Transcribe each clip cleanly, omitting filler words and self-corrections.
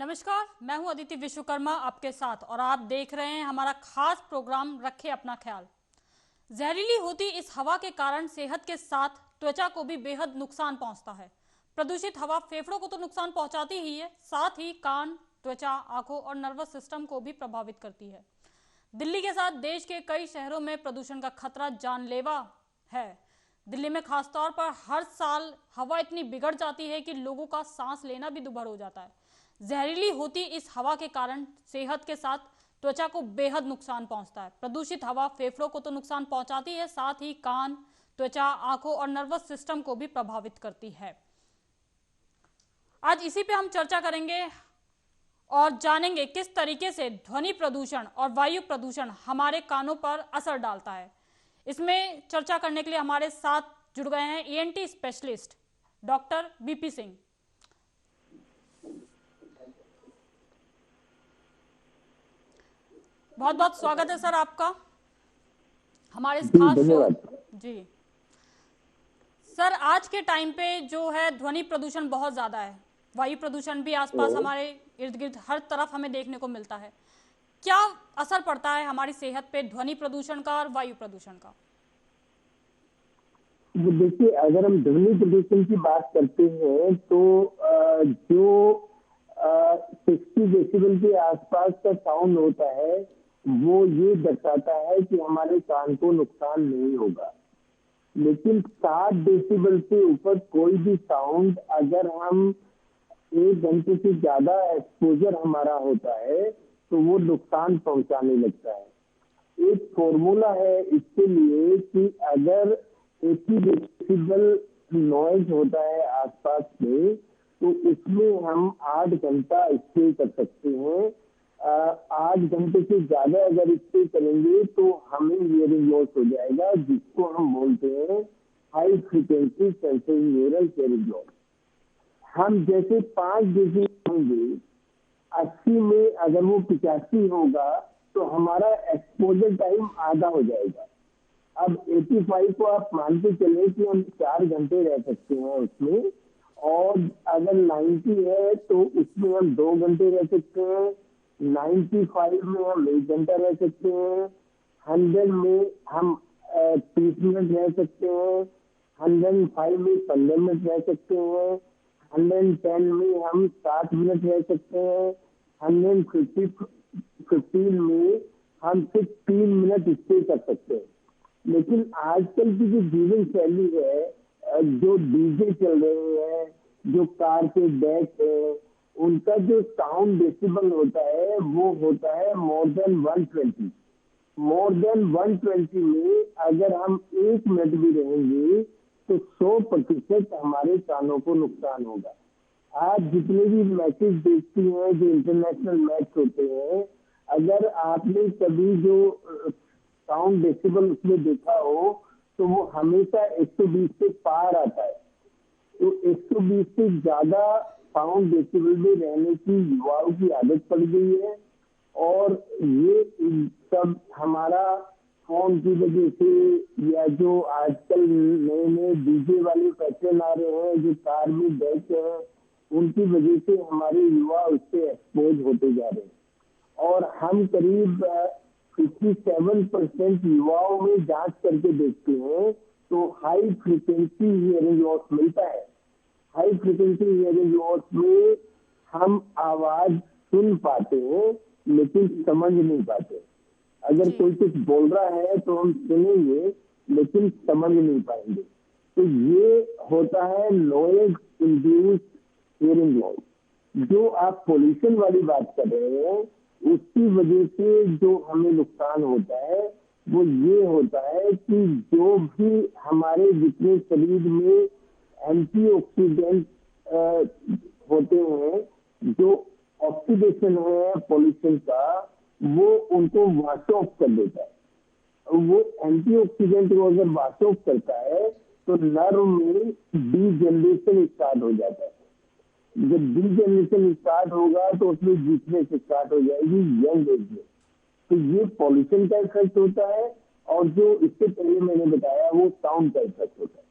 नमस्कार, मैं हूं अदिति विश्वकर्मा आपके साथ और आप देख रहे हैं हमारा खास प्रोग्राम रखे अपना ख्याल। जहरीली होती इस हवा के कारण सेहत के साथ त्वचा को भी बेहद नुकसान पहुंचता है। प्रदूषित हवा फेफड़ों को तो नुकसान पहुंचाती ही है, साथ ही कान, त्वचा, आंखों और नर्वस सिस्टम को भी प्रभावित करती है। दिल्ली के साथ देश के कई शहरों में प्रदूषण का खतरा जानलेवा है। दिल्ली में खासतौर पर हर साल हवा इतनी बिगड़ जाती है कि लोगों का सांस लेना भी दुभर हो जाता है। जहरीली होती इस हवा के कारण सेहत के साथ त्वचा को बेहद नुकसान पहुंचता है। प्रदूषित हवा फेफड़ों को तो नुकसान पहुंचाती है, साथ ही कान, त्वचा, आंखों और नर्वस सिस्टम को भी प्रभावित करती है। आज इसी पे हम चर्चा करेंगे और जानेंगे किस तरीके से ध्वनि प्रदूषण और वायु प्रदूषण हमारे कानों पर असर डालता है। इसमें चर्चा करने के लिए हमारे साथ जुड़ गए हैं ENT specialist doctor BP Singh. बहुत बहुत स्वागत है सर आपका हमारे इस खास शो। जी सर, आज के टाइम पे जो है ध्वनि प्रदूषण बहुत ज्यादा है, वायु प्रदूषण भी आसपास हमारे इर्द गिर्द हर तरफ हमें देखने को मिलता है। क्या असर पड़ता है हमारी सेहत पे ध्वनि प्रदूषण का और वायु प्रदूषण का? देखिए, अगर हम ध्वनि प्रदूषण की बात करते हैं तो जो 60 डेसिबल के आसपास का साउंड होता है वो ये दर्शाता है कि हमारे कान को नुकसान नहीं होगा। लेकिन 60 डेसिबल से ऊपर कोई भी साउंड अगर हम 1 घंटे से ज्यादा एक्सपोजर हमारा होता है तो वो नुकसान पहुंचाने लगता है। एक फॉर्मूला है इसके लिए कि अगर 80 डेसिबल नॉइज होता है आसपास में तो उसमें हम 8 घंटा स्टे कर सकते हैं। 8 घंटे से ज्यादा अगर स्टे करेंगे तो हमें हियरिंग लॉस हो जाएगा, जिसको हम बोलते हैं high frequency sensory neural hearing loss. हम जैसे 5 डेसिबल होंगे, 80 में अगर वो 85 होगा तो हमारा एक्सपोजर टाइम आधा हो जाएगा। अब 85 को आप मान के चले कि हम 4 घंटे रह सकते हैं उसमें, और अगर 90 है तो उसमें हम 2 घंटे रह सकते हैं, 95 में हम 1 घंटा रह सकते हैं, 100 में हम 30 मिनट रह सकते हैं, 105 में 15 मिनट रह सकते हैं, 110 में हम 7 मिनट रह सकते हैं, 115 में हम सिर्फ 3 मिनट स्टे कर सकते हैं। लेकिन आजकल की जो जीवन शैली है, जो डीजे चल रहे हैं, जो कार के डेक है, उनका जो साउंड डेसिबल होता है वो होता है मोर देन 120। मोर देन 120 में अगर हम 1 मिनट भी रहेंगे तो 100% हमारे कानों को नुकसान होगा। आप जितने भी मैचेस देखती हैं, जो इंटरनेशनल मैच होते हैं, अगर आपने कभी जो साउंड डेसिबल उसमें देखा हो तो वो हमेशा 120 से पार आता है। तो 120 से ज्यादा साउंड डेसिबल में रहने की युवाओं की आदत पड़ गई है, और ये सब हमारा फोन की वजह से या जो आजकल नए नए डीजे वाले फैशन आ रहे हैं, जो कार में बैठ हैं, उनकी वजह से हमारे युवा उससे एक्सपोज होते जा रहे हैं। और हम करीब 57% युवाओं में जांच करके देखते हैं तो हाई फ्रीक्वेंसी हियरिंग लॉस मिलता है। हाई फ्रीक्वेंसी हियरिंग लॉस में हम आवाज सुन पाते हैं लेकिन समझ नहीं पाते। अगर कोई कुछ बोल रहा है तो हम सुनेंगे लेकिन समझ नहीं पाएंगे। तो ये होता है नॉइज इंड्यूस्ड हियरिंग लॉस। जो आप पोल्यूशन वाली बात कर रहे हैं उसकी वजह से जो हमें नुकसान होता है वो ये होता है कि जो भी हमारे जितने शरीर में एंटीऑक्सीडेंट होते हैं, जो ऑक्सीडेशन है पोल्यूशन का, वो उनको वॉश ऑफ कर देता है। वो एंटीऑक्सीडेंट को अगर वॉश ऑफ करता है तो नर्व में डीजनरेशन स्टार्ट हो जाता है। जब डीजनरेशन स्टार्ट होगा तो उसमें वीकनेस स्टार्ट हो जाएगी यंग एज में। तो ये पॉल्यूशन का इफेक्ट होता है, और जो इससे पहले मैंने बताया वो साउंड का इफेक्ट होता है।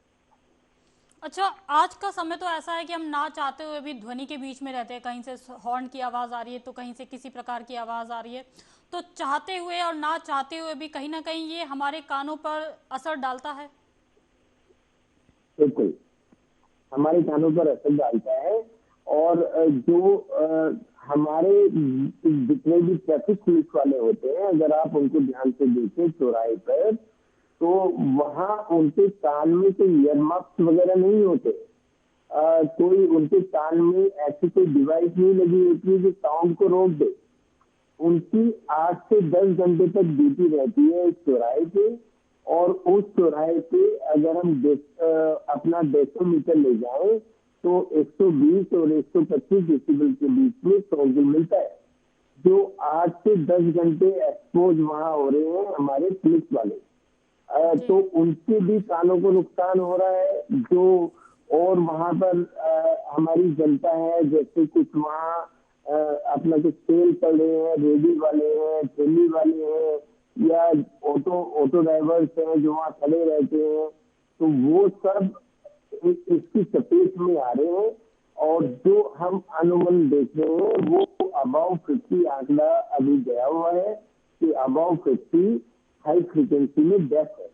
अच्छा, आज का समय तो ऐसा है कि हम ना चाहते हुए भी ध्वनि के बीच में रहते हैं। कहीं से हॉर्न की आवाज आ रही है तो कहीं से किसी प्रकार की आवाज आ रही है। तो चाहते हुए और ना चाहते हुए भी कहीं ना कहीं ये हमारे कानों पर असर डालता है। बिल्कुल हमारे कानों पर असर डालता है। और जो हमारे जितने भी ट्रैफिक पुलिस वाले होते हैं, अगर आप उनको ध्यान से देखें चौराहे पर, तो वहां उनके कान में कोई ईयरमफ्स वगैरह नहीं होते। कोई उनके कान में ऐसी कोई डिवाइस नहीं लगी होती है जो साउंड को रोक दे। उनकी 8 से 10 घंटे तक ड्यूटी रहती है इस चौराहे पे। और उस चौराहे पे अगर हम अपना डेसीमीटर ले जाएं तो 120 और 125 डेसिबल के बीच में साउंड मिलता है, जो 8 से 10 घंटे एक्सपोज वहां हो रहे हैं हमारे पुलिस वाले। जी। तो उनके भी कानों को नुकसान हो रहा है। जो और वहां पर हमारी जनता है, जैसे कुछ वहाँ अपना कुछ सेल कर रहे हैं, रेडी वाले हैं, ठेली वाले हैं, या ऑटो ऑटो ड्राइवर्स हैं जो वहाँ खड़े रहते हैं, तो वो सब इसकी चपेट में आ रहे हैं। और जो हम अनुमान देख रहे हैं वो अबाउ 50 आंकड़ा अभी गया हुआ है कि अबाउ 50 हाई फ्रीक्वेंसी में डेथ है।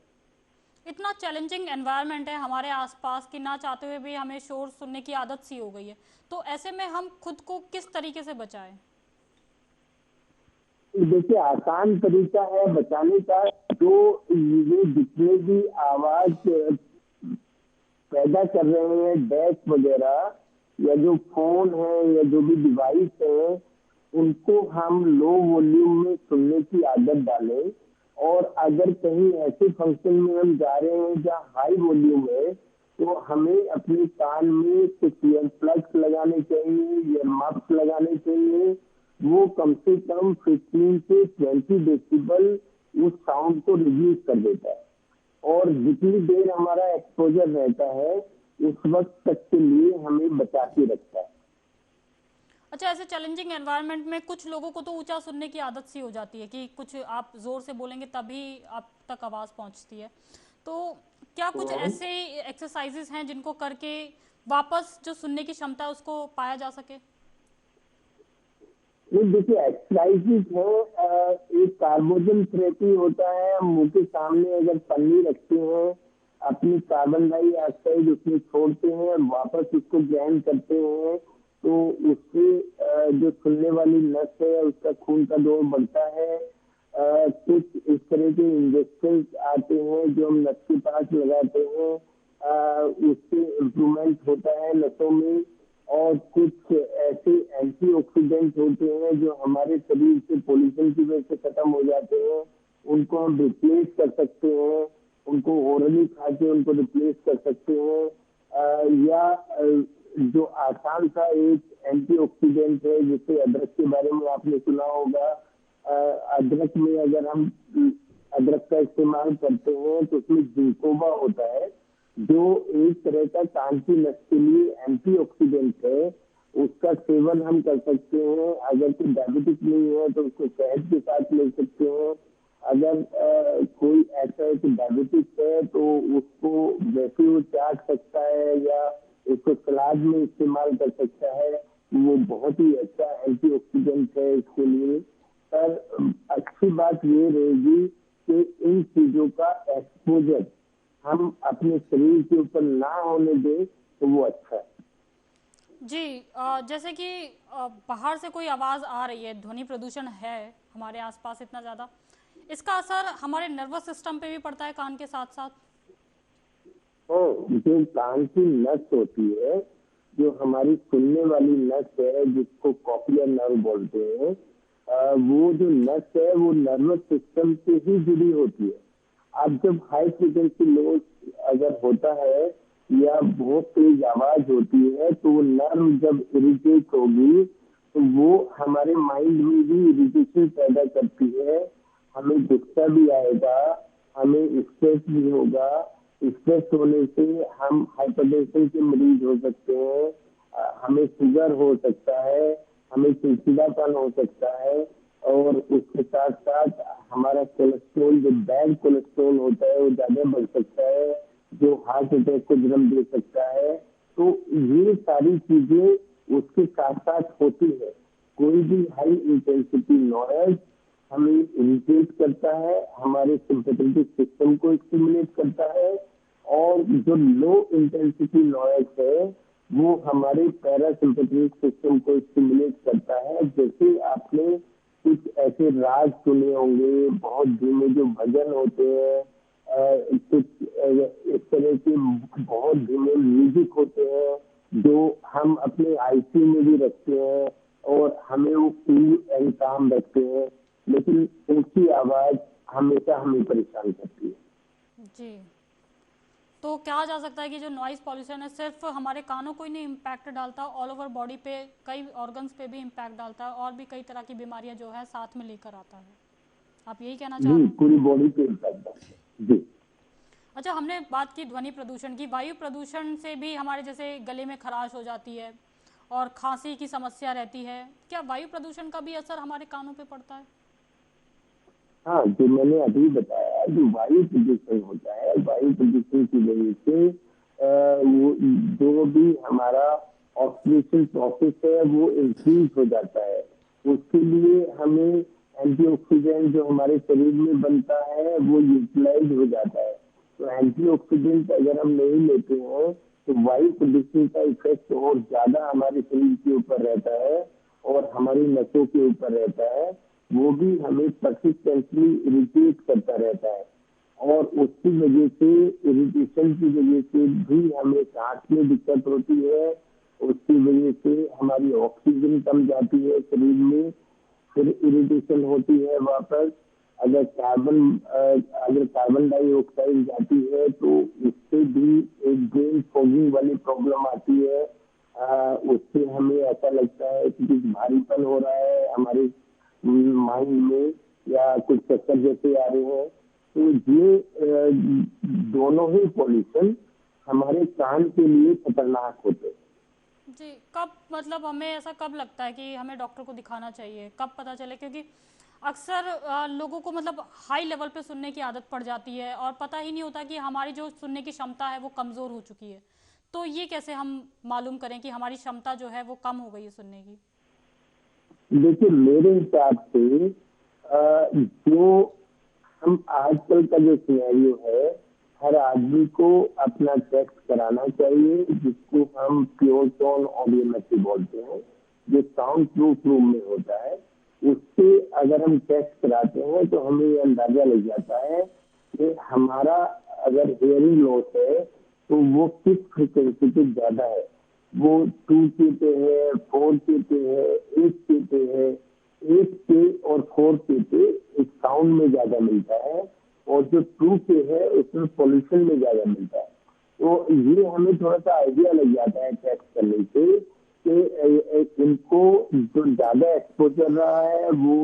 इतना चैलेंजिंग एनवायरनमेंट है हमारे आसपास कि ना चाहते हुए भी हमें शोर सुनने की आदत सी हो गई है। तो ऐसे में हम खुद को किस तरीके से बचाएं? देखिए आसान तरीका है बचाने का। जो ये जितने भी आवाज पैदा कर रहे हैं डेस्क वगैरह, या जो फोन है या जो भी डिवाइस है, उनको हम लो वॉल्यूम में सुनने की आदत डालें। और अगर कहीं ऐसे फंक्शन में हम जा रहे हैं जहाँ हाई वॉल्यूम है, तो हमें अपने कान में कुछ ईयर प्लग्स लगाने चाहिए, ईयर मफ्स लगाने चाहिए। वो कम से कम 15 से 20 डेसिबल उस साउंड को रिड्यूस कर देता है। और जितनी देर हमारा एक्सपोजर रहता है उस वक्त तक के लिए हमें बचा के रखता है। अच्छा, ऐसे चैलेंजिंग एनवायरनमेंट में कुछ लोगों को तो ऊंचा सुनने की आदत सी हो जाती है कि कुछ आप जोर से बोलेंगे तभी आप तक आवाज पहुंचती है। तो क्या कुछ तो ऐसे एक्सरसाइजेस हैं जिनको करके वापस जो सुनने की क्षमता है उसको पाया जा सके? नहीं, देखिए एक्सरसाइज है, एक कार्बोजन थेरेपी होता है। हम मुंह के सामने अगर पन्नी रखते हैं, अपनी कार्बन डाइऑक्साइड उसमें छोड़ते हैं और वापस उसको ग्रहण करते हैं, तो उससे जो सुनने वाली नस है उसका खून का दौड़ बढ़ता है। कुछ इस तरह के इंजेक्शन आते हैं जो हम नस के पास लगाते हैं, उससे इम्प्रूवमेंट होता है नसों में। और कुछ ऐसे एंटीऑक्सीडेंट होते हैं जो हमारे शरीर से पोल्यूशन की वजह से खत्म हो जाते हैं, उनको हम रिप्लेस कर सकते हैं। उनको ओरली खा के उनको रिप्लेस कर सकते हैं। या जो आसान सा एक एंटीऑक्सीडेंट है, जैसे अदरक के बारे में आपने सुना होगा। अदरक में अगर हम अदरक का इस्तेमाल करते हैं तो उसमें जिंकोबा होता है, जो एक तरह का कान की नस के लिए एंटीऑक्सीडेंट है। उसका सेवन हम कर सकते हैं। अगर कोई डायबिटिक नहीं है तो उसको शहद के साथ ले सकते हैं। अगर कोई ऐसा है कि डायबिटिक है तो उसको वैसे वो चाट सकता है या उसको सलाद में इस्तेमाल कर सकता है। वो बहुत ही अच्छा एंटीऑक्सीडेंट है इसके लिए। पर अच्छी बात ये रहेगी कि इन चीजों का एक्सपोजर हम अपने शरीर के ऊपर ना होने दें तो वो अच्छा है। जी। जैसे कि बाहर से कोई आवाज आ रही है, ध्वनि प्रदूषण है हमारे आसपास इतना ज्यादा, इसका असर हमारे नर्वस सिस्टम पे भी पड़ता है कान के साथ साथ। तो जो कान की नस होती है, जो हमारी सुनने वाली नस है जिसको कॉक्लियर नर्व बोलते हैं, वो जो नस है वो नर्वस सिस्टम से ही जुड़ी होती है। अब जब हाई फ्रिक्वेंसी लॉस अगर होता है या बहुत तेज आवाज होती है, तो वो नर्व जब इरिटेट होगी तो वो हमारे माइंड में भी इरिटेशन पैदा करती है। हमें गुस्सा भी आएगा, हमें स्ट्रेस भी होगा। स्ट्रेस होने से हम हाइपरटेंशन के मरीज हो सकते हैं। हमें शुगर हो सकता है, हमें चिड़चिड़ापन हो सकता है। और उसके साथ साथ हमारा कोलेस्ट्रॉल, जो बैड कोलेस्ट्रॉल होता है, वो ज्यादा बढ़ सकता है। जो हार्ट अटैक को जन्म दे सकता है। तो ये सारी चीजें उसके साथ साथ होती है। कोई भी हाई इंटेंसिटी नॉइज हमें इरिटेट करता है, हमारे सिंपैथेटिक सिस्टम को स्टिमुलेट करता है, और जो लो इंटेंसिटी नॉइज है वो हमारे पैरासिम्पैथेटिक सिस्टम को स्टिमुलेट करता है। जैसे आपने कुछ ऐसे राग सुने होंगे, बहुत धीमे जो भजन होते हैं, कुछ इस तरह के बहुत धीमे म्यूजिक होते हैं जो हम अपने आईसी में भी रखते हैं और हमें वो कूल एंड काम रखते हैं, लेकिन ऊंची आवाज हमेशा हमें परेशान करती है। जी, तो कहा जा सकता है कि जो नॉइज पॉल्यूशन है सिर्फ हमारे कानों को ही नहीं इम्पैक्ट डालता, ऑल ओवर बॉडी पे कई ऑर्गन्स पे भी इम्पैक्ट डालता है और भी कई तरह की बीमारियां जो है साथ में लेकर आता है। आप यही कहना चाह रहे जी, हैं? पूरी बॉडी पे इम्पैक्ट डालता है। जी। अच्छा, हमने बात की ध्वनि प्रदूषण की। वायु प्रदूषण से भी हमारे जैसे गले में खराश हो जाती है और खांसी की समस्या रहती है। क्या वायु प्रदूषण का भी असर हमारे कानों पे पड़ता है? हाँ, जो मैंने अभी बताया, जो वायु प्रदूषण होता है, वायु प्रदूषण की वजह से वो जो भी हमारा ऑक्सीडेशन प्रोसेस है वो इंक्रीज हो जाता है। उसके लिए हमें एंटीऑक्सीडेंट जो हमारे शरीर में बनता है वो यूटिलाइज हो जाता है। तो एंटीऑक्सीडेंट अगर हम नहीं लेते हैं तो वायु प्रदूषण का इफेक्ट और ज्यादा हमारे शरीर के ऊपर रहता है और हमारी नसों के ऊपर रहता है। वो भी हमें परसिस्टेंटली इरिटेट करता रहता है और उसकी वजह से, इरिटेशन की वजह से भी हमें सांस में दिक्कत होती है। उसकी वजह से हमारी ऑक्सीजन कम जाती है शरीर में, फिर इरिटेशन होती है वापस। अगर कार्बन डाइऑक्साइड जाती है तो उससे भी एक ब्रेन फॉगिंग वाली प्रॉब्लम आती है। उससे हमें ऐसा लगता है कि कुछ भारीपन हो रहा है हमारे माइंड में या कुछ चक्कर जैसे आ रहे हैं। तो ये दोनों ही पॉल्यूशन हमारे कान के लिए खतरनाक होते हैं। जी, कब मतलब हमें ऐसा कब लगता है कि हमें डॉक्टर को दिखाना चाहिए, कब पता चले? क्योंकि अक्सर लोगों को मतलब हाई लेवल पे सुनने की आदत पड़ जाती है और पता ही नहीं होता कि हमारी जो सुनने की क्षमता है वो कमज़ोर हो चुकी है। तो ये कैसे हम मालूम करें कि हमारी क्षमता जो है वो कम हो गई है सुनने की? देखिए, मेरे हिसाब से जो हम आजकल का जो सिनेरियो है, हर आदमी को अपना टेस्ट कराना चाहिए, जिसको हम प्योर टोन ऑडियोमेट्री बोलते हैं, जो साउंड प्रूफ रूम में होता है। उससे अगर हम टेस्ट कराते हैं तो हमें ये अंदाजा लग जाता है कि हमारा अगर हियरिंग लॉस है तो वो किस फ्रिक्वेंसी पे ज्यादा है। वो 2 के है, 4 के है, 8 के है। 8 और 4 पे एक साउंड में ज्यादा मिलता है और जो 2 है उसमें पॉल्यूशन में ज्यादा मिलता है। तो ये हमें थोड़ा सा आइडिया लग जाता है टेस्ट करने से कि इनको जो ज्यादा एक्सपोजर रहा है वो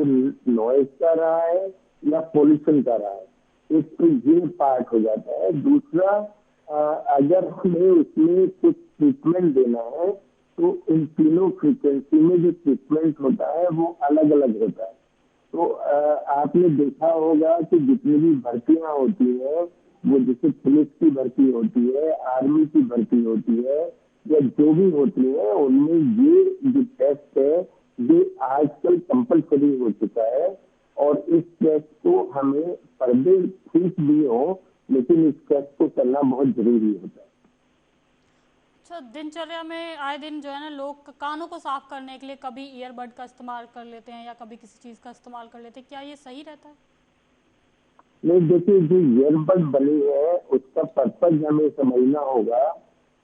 नॉइज का रहा है या पॉल्यूशन का रहा है। एक तो ये पार्ट हो जाता है। दूसरा, अगर हमें उसमें कुछ ट्रीटमेंट देना है तो इन तीनों फ्रीक्वेंसी में जो ट्रीटमेंट होता है वो अलग अलग होता है। तो आपने देखा होगा कि जितनी भी भर्तियां होती है, वो जैसे पुलिस की भर्ती होती है, आर्मी की भर्ती होती है या जो भी होती है, उनमें ये जो टेस्ट है ये आजकल कंपलसरी हो चुका है और इस टेस्ट को हमें पर्दे ठीक भी हो लेकिन इस टेस्ट को करना बहुत जरूरी होता है। अच्छा, दिनचर्या में आए दिन जो है ना लोग कानों को साफ करने के लिए कभी ईयरबड का इस्तेमाल कर लेते हैं या कभी किसी चीज़ का इस्तेमाल कर लेते हैं। क्या ये सही रहता है? नहीं, देखिए, जो ईयरबड बनी है उसका पर्पज हमें समझना होगा।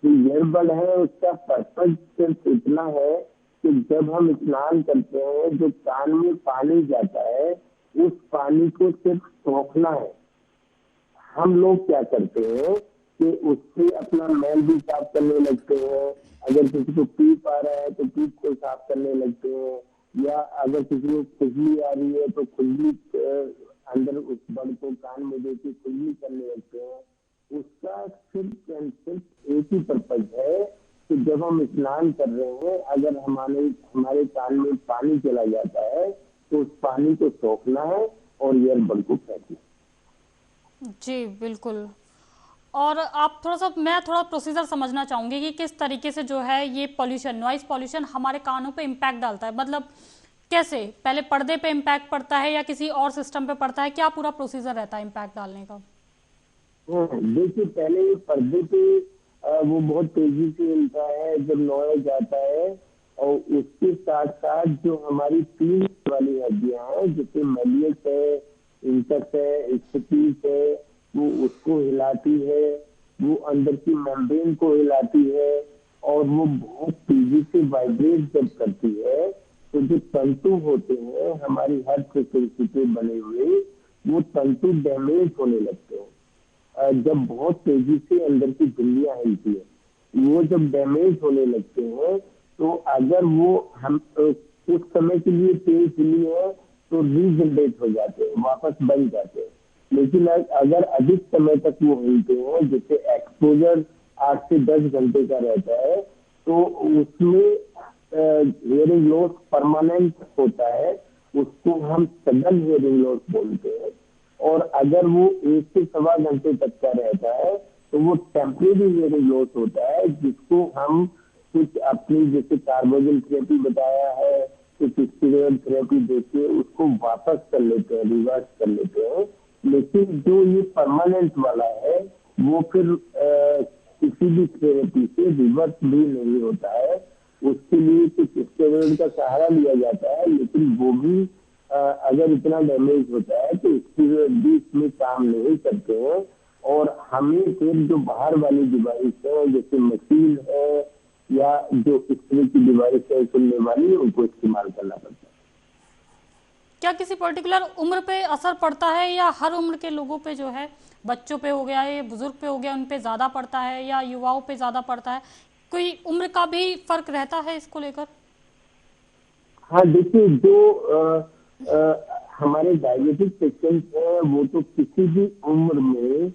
जो ईयरबड है उसका पर्पज सिर्फ इतना है कि जब हम स्नान करते हैं जो कान में पानी जाता है उस पानी को सिर्फ सोखना है। हम लोग क्या करते हैं कि उससे अपना मैल भी साफ करने लगते हैं। अगर किसी को पीप आ रहा है तो पीप को साफ करने लगते हैं, या अगर किसी को खुजली आ रही है तो खुजली अंदर उस बड़ को कान में देके खुजली करने लगते हैं। उसका सिर्फ एंड सिर्फ एक ही पर्पज है कि जब हम स्नान कर रहे हैं अगर हमारे कान में पानी चला जाता है तो उस पानी को सोखना है और ईयरबड को फेंकना। जी बिल्कुल। और आप मैं थोड़ा प्रोसीजर समझना चाहूंगी कि किस तरीके से जो है ये पॉल्यूशन, नॉइज पॉल्यूशन हमारे कानों पे इम्पैक्ट डालता है। मतलब कैसे, पहले पर्दे पे इम्पैक्ट पड़ता है या किसी और सिस्टम पे पड़ता है, क्या पूरा प्रोसीजर रहता है इम्पैक्ट डालने का? देखिए, पहले ये पर्दे पे वो बहुत तेजी से हिलता है जब नॉइज आता है, और उसके साथ साथ जो हमारी तीन वाली हड्डियां हैं, जैसे मेलियस है, इंटस है, स्पीच है, वो उसको हिलाती है, वो अंदर की मेम्ब्रेन को हिलाती है, और वो बहुत तेजी से वाइब्रेट जब करती है, तो जो तंतु होते हैं हमारी हर फ्रिक्वेंसी पे बने हुए, वो तंतु डैमेज होने लगते हैं। जब बहुत तेजी से अंदर की झिल्लियां हिलती है, वो जब डैमेज होने लगते हैं, तो अगर वो हम कुछ समय के लिए तेज हिली है तो रीजनरेट हो जाते हैं, वापस बन जाते हैं। लेकिन अगर अधिक समय तक वो हिलते हैं, जैसे एक्सपोजर 8 से 10 घंटे का रहता है, तो उसमें हियरिंग लॉस परमानेंट होता है, उसको हम सडन हियरिंग लॉस बोलते हैं। और अगर वो 1 से 1.25 घंटे तक का रहता है, तो वो टेम्परेरी हियरिंग लॉस होता है, जिसको हम कुछ अपनी जैसे कार्बोजल थेरेपी बताया है, कुछ स्टीरॉयड थेरेपी देके उसको वापस कर लेते हैं, रिवर्स कर लेते हैं। लेकिन जो ये परमानेंट वाला है, वो फिर किसी भी थेरेपी से रिवर्स भी नहीं होता है। उसके लिए कुछ स्टेरॉयड का सहारा लिया जाता है, लेकिन वो भी अगर इतना डैमेज होता है तो स्टीरॉयड भी इसमें काम नहीं करते हैं। और हमें फिर जो बाहर वाली डिवाइस है, जैसे मशीन है या जो इस तरह की डिवाइस है सुनने वाली, उनको इस्तेमाल करना पड़ता है। क्या किसी पर्टिकुलर उम्र पे असर पड़ता है या हर उम्र के लोगों पे जो है, बच्चों पे हो गया है, बुजुर्ग पे हो गया, उन पे ज़्यादा पड़ता है या युवाओं पे ज़्यादा पड़ता है? कोई उम्र का भी फर्क रहता है इसको लेकर? हाँ, देखिए, जो हमारे डायबिटिक पेशेंट हैं, वो तो किसी भी उम्र में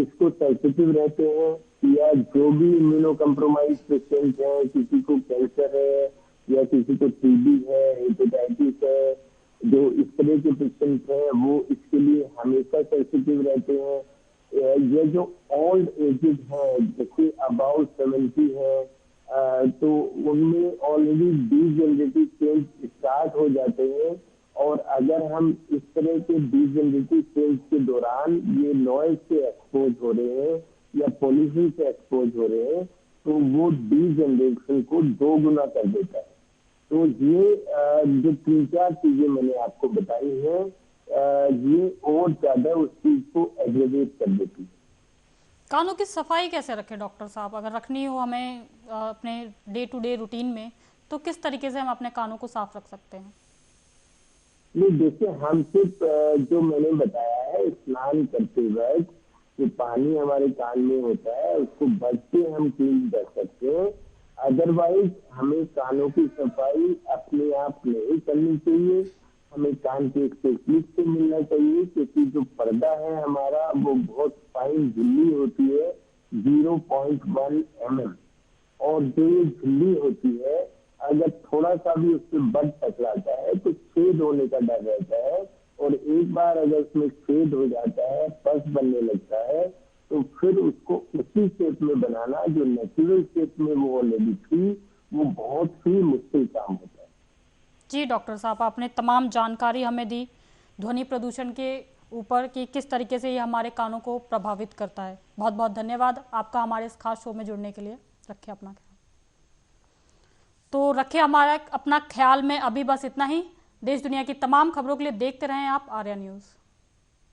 इसको सेंसिटिव रहते हैं, या जो भी इम्यूनो कम्प्रोमाइज पेशेंट हैं, किसी को कैंसर है या किसी को टीबी है, हेपेटाइटिस है, जो इस तरह के पेशेंट हैं, वो इसके लिए हमेशा सेंसिटिव रहते हैं। ये जो ओल्ड एजेड हैं, जैसे अबाउट 70 है, तो उनमें ऑलरेडी डीजेनरेटिव सेल्स स्टार्ट हो जाते हैं। और अगर हम इस तरह के डीजेनरेटिव सेल्स के दौरान ये नॉइज से एक्सपोज हो रहे हैं या पॉल्यूशन से एक्सपोज हो रहे हैं, तो वो डीजेनरेशन को 2 गुना कर देता है। तो ये जो 3-4 चीजें मैंने आपको बताई हैं, ये और ज्यादा उस चीज को एग्रेवेट कर देती है। कानों की सफाई कैसे रखें डॉक्टर साहब, अगर रखनी हो हमें अपने डे टू डे रूटीन में, तो किस तरीके से हम अपने कानों को साफ रख सकते हैं? नहीं, देखिए, हम सिर्फ जो मैंने बताया है, स्नान करते वक्त जो पानी हमारे कान में होता है उसको बच के हम क्लीन कर सकते हैं। अदरवाइज हमें कानों की सफाई अपने आप नहीं करनी चाहिए, हमें कान के स्पेशलिस्ट से मिलना चाहिए, क्योंकि जो पर्दा है हमारा वो बहुत फाइन झिल्ली होती है, 0.1 mm। और जो ये झिल्ली होती है, अगर थोड़ा सा भी उससे बद टकराता है तो छेद होने का डर रहता है। और एक बार अगर उसमें छेद हो जाता है, पस बनने लगता है, तो फिर उसको उसी शेप में बनाना जो नेचुरल शेप में वो ऑलरेडी थी, वो बहुत ही मुश्किल काम होता है। जी डॉक्टर साहब, आपने तमाम जानकारी हमें दी ध्वनि प्रदूषण के ऊपर कि किस तरीके से ये हमारे कानों को प्रभावित करता है। बहुत बहुत धन्यवाद आपका हमारे इस खास शो में जुड़ने के लिए। रखिए अपना ख्याल। तो रखिए हमारा अपना ख्याल में अभी बस इतना ही। देश दुनिया की तमाम खबरों के लिए देखते रहें आप आर्या न्यूज़।